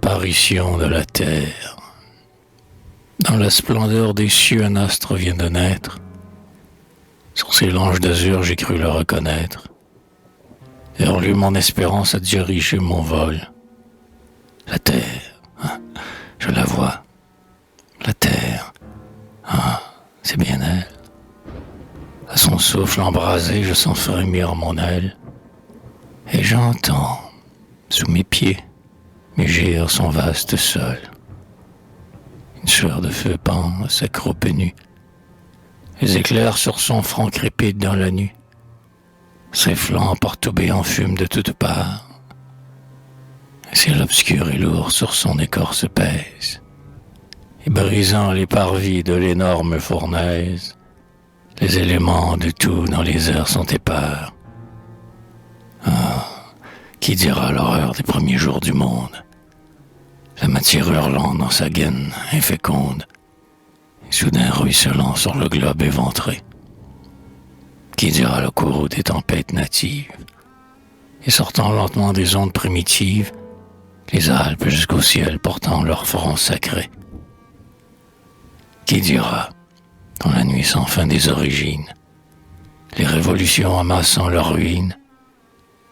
Apparition de la terre. Dans la splendeur des cieux, un astre vient de naître. Sur ses langes d'azur, j'ai cru le reconnaître. Et en lui, mon espérance a dirigé mon vol. La terre, je la vois. La terre, c'est bien elle. À son souffle embrasé, je sens frémir mon aile. Et j'entends, sous mes pieds, mugir son vaste sol. Une sueur de feu pend à sa croupe nue. Les éclairs sur son front crépitent dans la nuit. Ses flancs partoubés en fume de toutes parts. Un ciel obscur et lourd sur son écorce pèse. Et brisant les parvis de l'énorme fournaise, les éléments de tout dans les airs sont épars. Qui dira l'horreur des premiers jours du monde? La matière hurlant dans sa gaine inféconde, et soudain ruisselant sur le globe éventré. Qui dira le courroux des tempêtes natives, et sortant lentement des ondes primitives, les Alpes jusqu'au ciel portant leur front sacré. Qui dira, dans la nuit sans fin des origines, les révolutions amassant leurs ruines,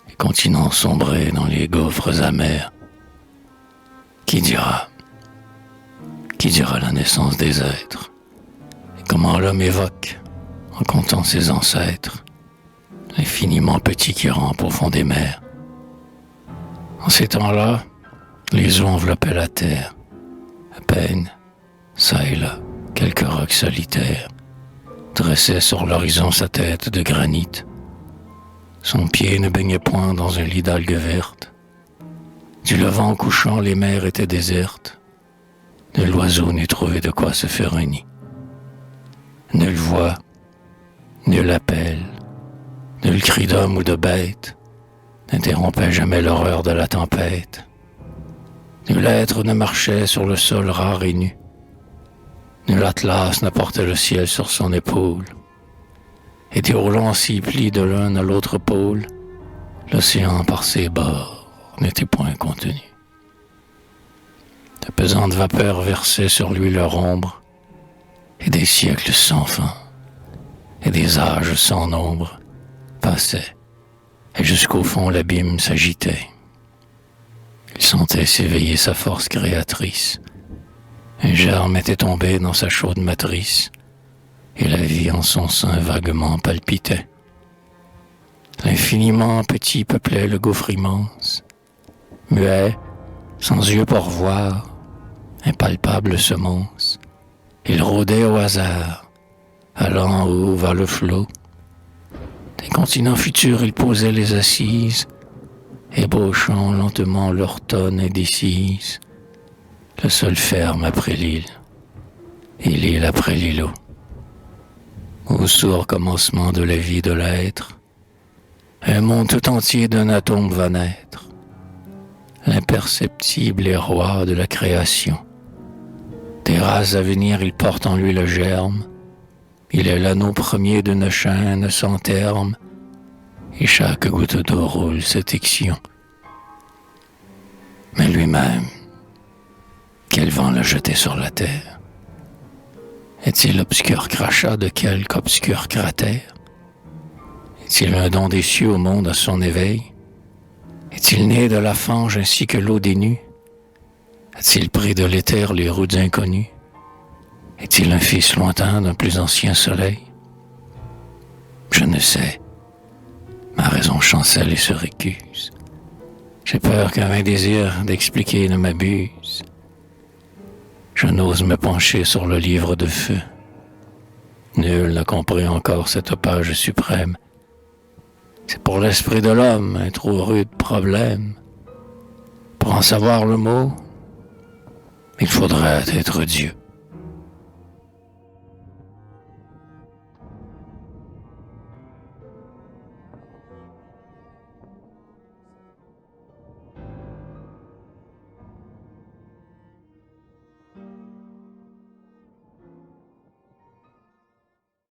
les continents sombrés dans les gouffres amers? Qui dira la naissance des êtres, et comment l'homme évoque, en comptant ses ancêtres, l'infiniment petit qui rampe au fond des mers? En ces temps-là, les eaux enveloppaient la terre, à peine, çà et là, quelques rocs solitaires dressaient sur l'horizon sa tête de granit. Son pied ne baignait point dans un lit d'algues vertes. Du levant au couchant, les mers étaient désertes. Nul oiseau n'eût trouvé de quoi se faire un nid. Nulle voix, nul appel, nul cri d'homme ou de bête n'interrompait jamais l'horreur de la tempête. Nul être ne marchait sur le sol rare et nu. Nul atlas ne portait le ciel sur son épaule. Et déroulant s'y plis de l'un à l'autre pôle, l'océan par ses bords n'était point contenu. De pesantes vapeurs versaient sur lui leur ombre, et des siècles sans fin, et des âges sans nombre passaient, et jusqu'au fond l'abîme s'agitait. Il sentait s'éveiller sa force créatrice. Un germe était tombé dans sa chaude matrice, et la vie en son sein vaguement palpitait. L'infiniment petit peuplait le gouffre immense, muet, sans yeux pour voir, impalpable semence. Il rôdait au hasard, allant haut vers le flot. Des continents futurs il posait les assises, ébauchant lentement leur tonne indécise. Le sol ferme après l'île, et l'île après l'îlot. Au sourd commencement de la vie de l'être, un monde tout entier d'un atome va naître. L'imperceptible est roi de la création. Des races à venir, il porte en lui le germe. Il est l'anneau premier d'une chaîne sans terme, et chaque goutte d'eau roule cette ixion. Mais lui-même, quel vent l'a jeté sur la terre? Est-il l'obscur crachat de quelque obscur cratère? Est-il un don des cieux au monde à son éveil? Est-il né de la fange ainsi que l'eau des nues? A-t-il pris de l'éther les routes inconnues? Est-il un fils lointain d'un plus ancien soleil? Je ne sais. Ma raison chancelle et se récuse. J'ai peur qu'un vain désir d'expliquer ne m'abuse. Je n'ose me pencher sur le livre de feu. Nul n'a compris encore cette page suprême. C'est pour l'esprit de l'homme un trop rude problème. Pour en savoir le mot, il faudrait être Dieu.